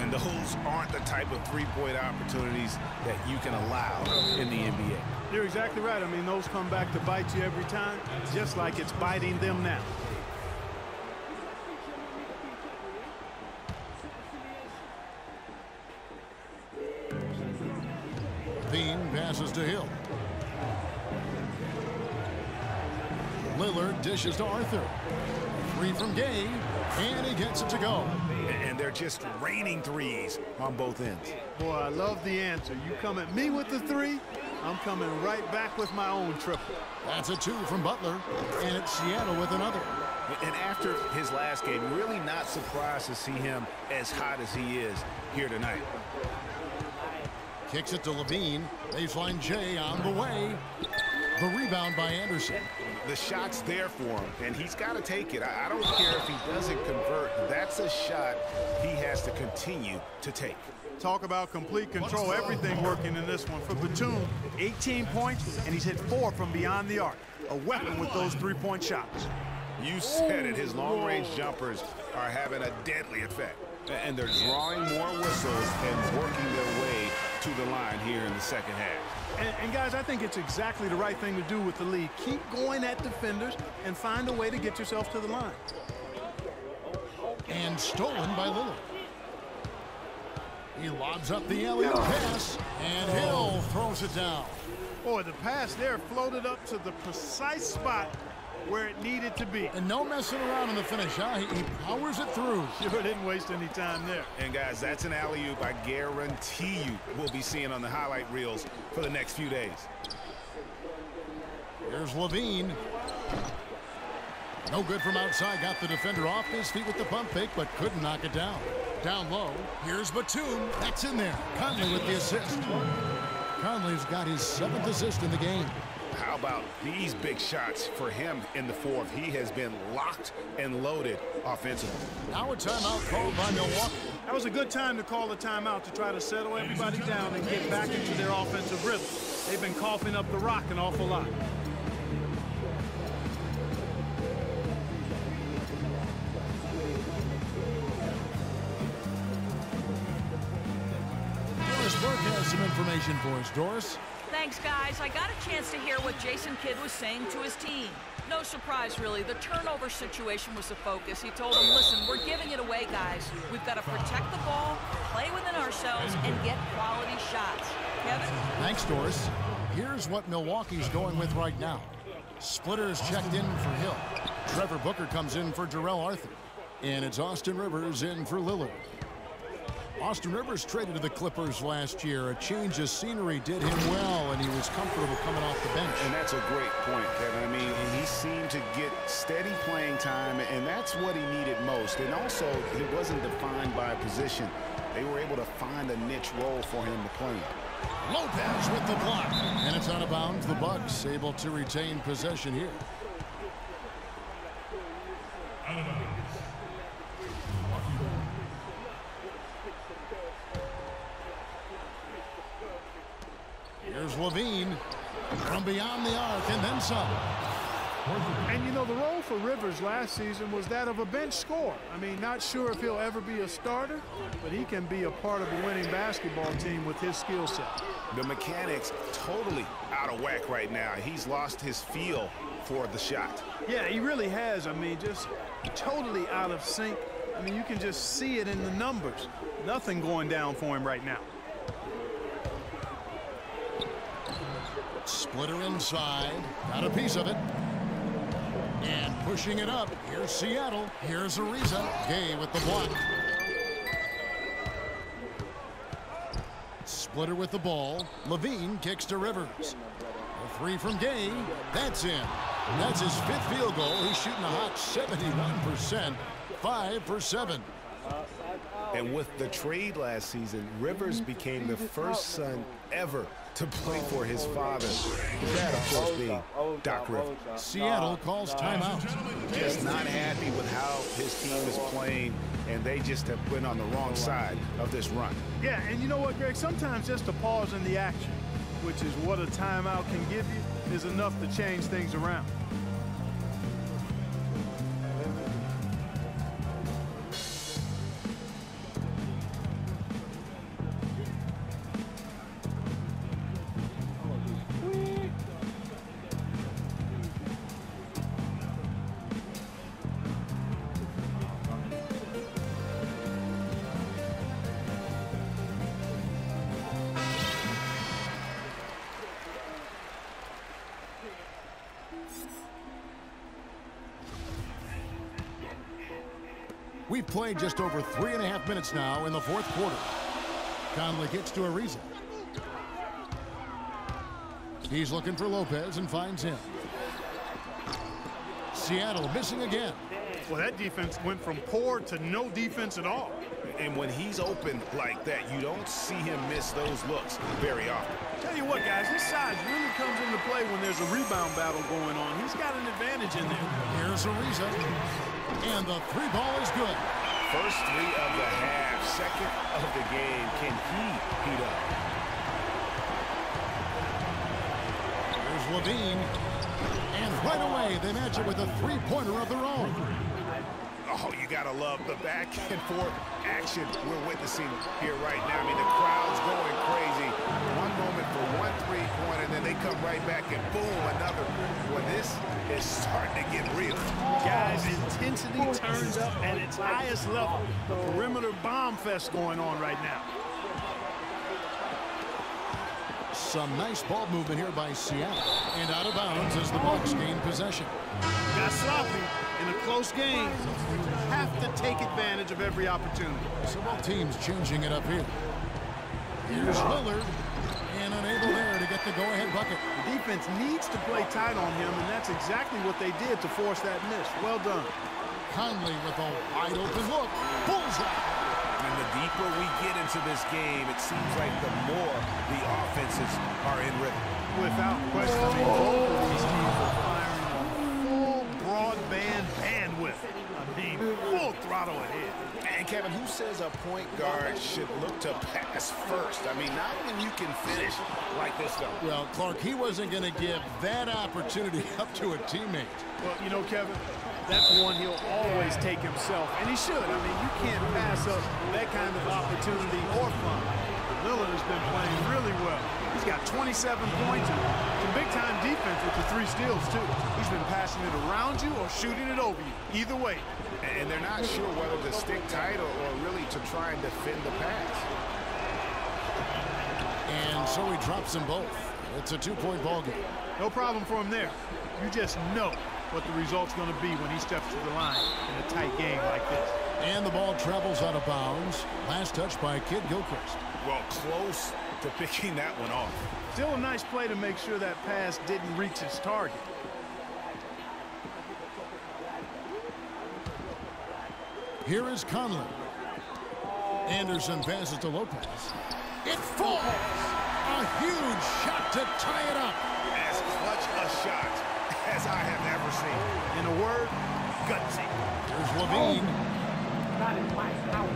And those aren't the type of three-point opportunities that you can allow in the NBA. You're exactly right. I mean, those come back to bite you every time, just like it's biting them now. Bean passes to Hill. Lillard dishes to Arthur. Three from Gay, and he gets it to go. And they're just raining threes on both ends. Boy, I love the answer. You come at me with the three, I'm coming right back with my own triple. That's a 2 from Butler, and it's Seattle with another. And after his last game, really not surprised to see him as hot as he is here tonight. Kicks it to Levine. Baseline J on the way. The rebound by Anderson. The shot's there for him, and he's got to take it. I don't care if he doesn't convert. That's a shot he has to continue to take. Talk about complete control. Everything working in this one. For Batum, 18 points, and he's hit 4 from beyond the arc. A weapon with those three-point shots. You said it. His long-range jumpers are having a deadly effect. And they're drawing more whistles and working their way to the line here in the second half. And guys, I think it's exactly the right thing to do with the lead. Keep going at defenders and find a way to get yourself to the line. And stolen by Lillard. He lobs up the alley-oop pass, and Hill throws it down. Boy, the pass there floated up to the precise spot where it needed to be. And no messing around in the finish, huh? He powers it through. Sure didn't waste any time there. And guys, that's an alley-oop I guarantee you we'll be seeing on the highlight reels for the next few days. Here's Levine. No good from outside. Got the defender off his feet with the pump fake, but couldn't knock it down. Down low. Here's Batum. That's in there. Conley with the assist. Conley's got his 7th assist in the game. How about these big shots for him in the fourth? He has been locked and loaded offensively. Now a timeout called by Milwaukee. That was a good time to call a timeout to try to settle everybody down and get back into their offensive rhythm. They've been coughing up the rock an awful lot. Doris Burke has some information for us. Doris? Thanks, guys. I got a chance to hear what Jason Kidd was saying to his team. No surprise, really. The turnover situation was the focus. He told them, listen, we're giving it away, guys. We've got to protect the ball, play within ourselves, and get quality shots. Kevin? Thanks, Doris. Here's what Milwaukee's going with right now. Splitter's checked in for Hill. Trevor Booker comes in for Jarrell Arthur. And it's Austin Rivers in for Lillard. Austin Rivers traded to the Clippers last year. A change of scenery did him well, and he was comfortable coming off the bench. And that's a great point, Kevin. I mean, he seemed to get steady playing time, and that's what he needed most. And also, it wasn't defined by position. They were able to find a niche role for him to play in. Lopez with the block. And it's out of bounds. The Bucks able to retain possession here. Here's Levine from beyond the arc and then some. And you know, the role for Rivers last season was that of a bench scorer. I mean, not sure if he'll ever be a starter, but he can be a part of a winning basketball team with his skill set. The mechanics totally out of whack right now. He's lost his feel for the shot. Yeah, he really has. I mean, just totally out of sync. I mean, you can just see it in the numbers. Nothing going down for him right now. Splitter inside. Got a piece of it. And pushing it up. Here's Seattle. Here's Ariza. Gay with the block. Splitter with the ball. Levine kicks to Rivers. A three from Gay. That's in. That's his 5th field goal. He's shooting a hot 71%. 5 for 7. And with the trade last season, Rivers became the first son ever to play for his father. That, of course, being Doc Rivers. Seattle calls timeout. Just not happy with how his team is playing, and they just have been on the wrong side of this run. Yeah, and you know what, Greg? Sometimes just a pause in the action, which is what a timeout can give you, is enough to change things around. We've played just over 3.5 minutes now in the fourth quarter. Conley gets to Ariza. He's looking for Lopez and finds him. Seattle missing again. Well, that defense went from poor to no defense at all. And when he's open like that, you don't see him miss those looks very often. Tell you what, guys, his size really comes into play when there's a rebound battle going on. He's got an advantage in there. Here's Ariza. And the three ball is good. First three of the half, second of the game. Can he heat up? Here's Levine. And right away, they match it with a three-pointer of their own. Oh, you got to love the back and forth action we're witnessing here right now. I mean, the crowd's going crazy. One moment for one three-pointer, and then they come right back and boom, another. Well, this is starting to get real. Guys, intensity turns up at its highest level. The perimeter bomb fest going on right now. Some nice ball movement here by Seattle. And out of bounds as the Bucks gain possession. Got sloppy in a close game. You have to take advantage of every opportunity. So both teams changing it up here. Here's Lillard. And unable there to get the go-ahead bucket. The defense needs to play tight on him, and that's exactly what they did to force that miss. Well done. Conley with a wide open look. Bullseye. And the deeper we get into this game, it seems like the more the offenses are in rhythm. Without question, I mean, both of these teams are firing on full broadband bandwidth. I mean, full throttle ahead. And Kevin, who says a point guard should look to pass first? I mean, not when you can finish like this, though. Well, Clark, he wasn't going to give that opportunity up to a teammate. Well, you know, Kevin, that's one he'll always take himself, and he should. I mean, you can't pass up that kind of opportunity or fun. Lillard has been playing really well. He's got 27 points and some big-time defense with the 3 steals, too. He's been passing it around you or shooting it over you. Either way. And they're not sure whether to stick tight or really to try and defend the pass. And so he drops them both. It's a 2-point ball game. No problem for him there. You just know what the result's going to be when he steps to the line in a tight game like this. And the ball travels out of bounds. Last touch by Kid Gilchrist. Well, close to picking that one off. Still a nice play to make sure that pass didn't reach its target. Here is Conley. Anderson passes to Lopez. It falls! A huge shot to tie it up. As clutch a shot as I have ever seen. In a word, gutsy. Here's Levine. That is my house.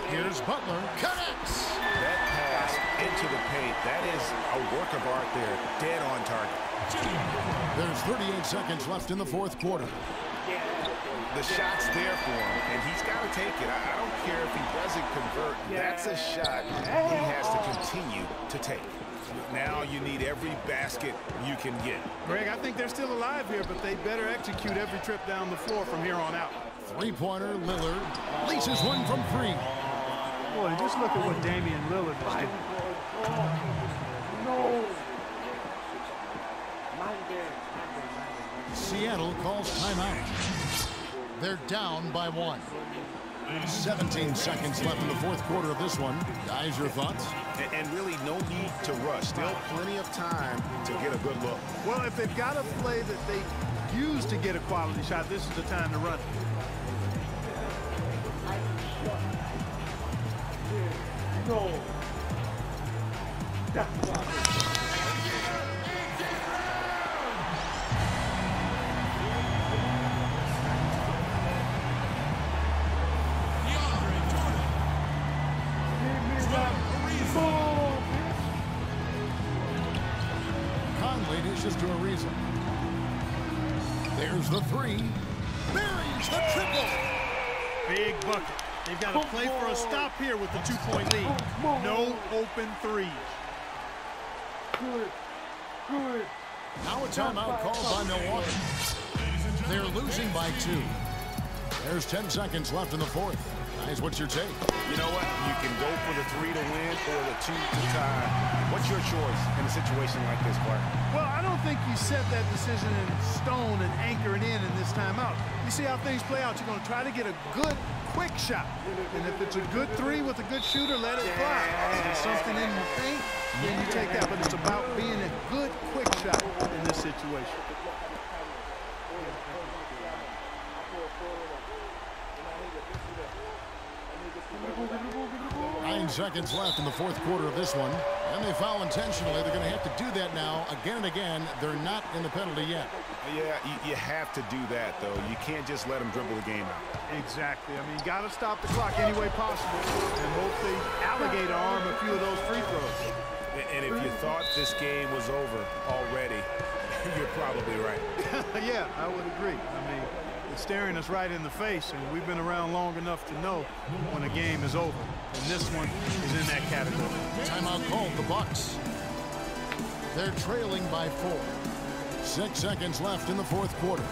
Here's Butler. Connects! That pass into the paint, that is a work of art there. Dead on target. There's 38 seconds left in the fourth quarter. The shot's there for him, and he's got to take it. I don't care if he doesn't convert. That's a shot he has to continue to take. Now you need every basket you can get. Greg, I think they're still alive here, but they better execute every trip down the floor from here on out. Three-pointer, Lillard. Leases one from 3. Boy, just look at what Damian Lillard is doing. No. Seattle calls timeout. They're down by 1. 17 seconds left in the fourth quarter of this one. Guys, your thoughts? And really no need to rush. Still plenty of time to get a good look. Well, if they've got a play that they use to get a quality shot, this is the time to run it. No. Conley dishes to Ariza. There's the 3. Buries the triple. Big bucket. They've got to play for a stop here with the 2-point lead. No open threes. Good. Good. Now a timeout called by Milwaukee. They're losing by 2. There's 10 seconds left in the fourth. Guys, what's your take? You know what? You can go for the 3 to win or the 2 to tie. What's your choice in a situation like this, Clark? Well, I don't think you set that decision in stone and anchor it in this timeout. You see how things play out. You're going to try to get a good, quick shot. And if it's a good 3 with a good shooter, let it fly. If there's something in the paint, then you take that. But it's about being a good, quick shot in this situation. 9 seconds left in the fourth quarter of this one. And they foul intentionally. They're going to have to do that now again and again. They're not in the penalty yet. Yeah, you have to do that, though. You can't just let them dribble the game out. Exactly. I mean, you got to stop the clock any way possible and hope they alligator arm a few of those free throws. And if you thought this game was over already, you're probably right. Yeah, I would agree. I mean, it's staring us right in the face, and we've been around long enough to know when a game is over. And this one is in that category. Timeout called the Bucks. They're trailing by 4. 6 seconds left in the fourth quarter.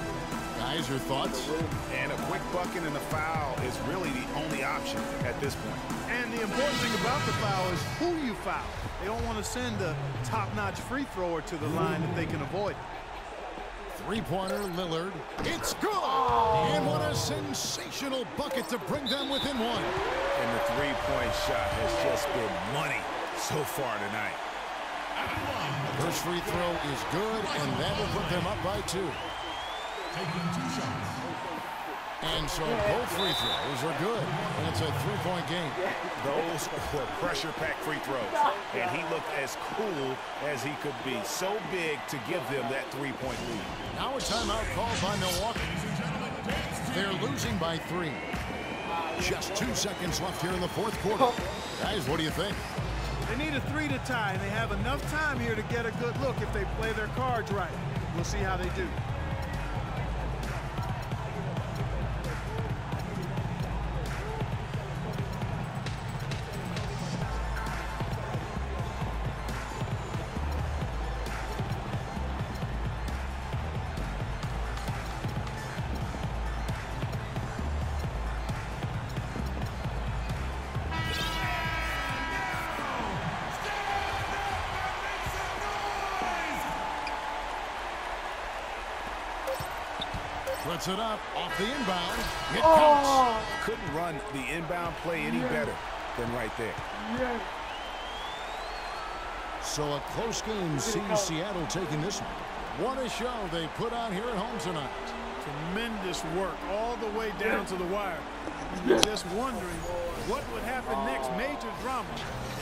Guys, your thoughts? And a quick bucket and a foul is really the only option at this point. And the important thing about the foul is who you foul. They don't want to send a top-notch free thrower to the line if they can avoid it. Three-pointer, Lillard. It's good! And what a sensational bucket to bring them within 1. And the three-point shot has just been money so far tonight. First free throw is good, and that will put them up by 2. And so both free throws are good, and it's a 3-point game. Those were pressure-packed free throws, and he looked as cool as he could be. So big to give them that 3-point lead. Now a timeout called by Milwaukee. They're losing by 3. Just 2 seconds left here in the fourth quarter. Guys, what do you think? They need a 3 to tie, and they have enough time here to get a good look if they play their cards right. We'll see how they do. Puts it up off the inbound. It counts. Couldn't run the inbound play any better than right there. So a close game sees Seattle taking this one. What a show they put on here at home tonight. Tremendous work all the way down to the wire. You're just wondering what would happen next. Major drama,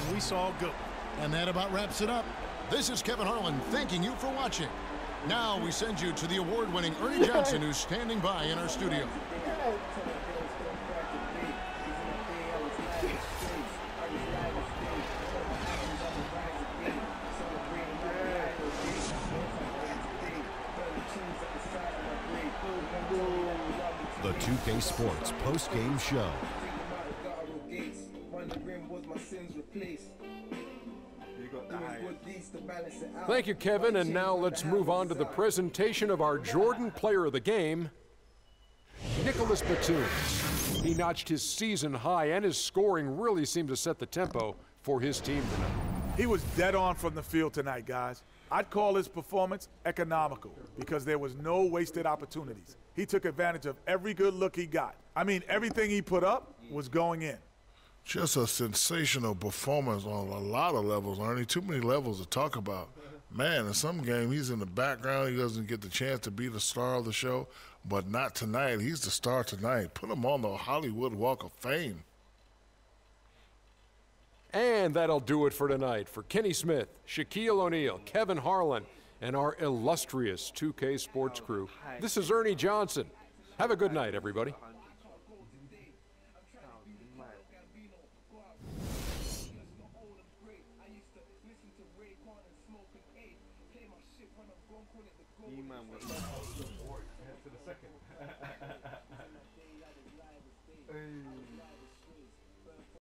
and we saw good. And that about wraps it up. This is Kevin Harlan thanking you for watching. Now we send you to the award-winning Ernie Johnson, who's standing by in our studio. The 2K Sports post-game show. Thank you, Kevin, and now let's move on to the presentation of our Jordan Player of the Game, Nicholas Batum. He notched his season high, and his scoring really seemed to set the tempo for his team tonight. He was dead on from the field tonight, guys. I'd call his performance economical because there was no wasted opportunities. He took advantage of every good look he got. I mean, everything he put up was going in. Just a sensational performance on a lot of levels, Ernie. Too many levels to talk about. Man, in some game, he's in the background. He doesn't get the chance to be the star of the show, but not tonight. He's the star tonight. Put him on the Hollywood Walk of Fame. And that'll do it for tonight. For Kenny Smith, Shaquille O'Neal, Kevin Harlan, and our illustrious 2K Sports crew, this is Ernie Johnson. Have a good night, everybody. Hey.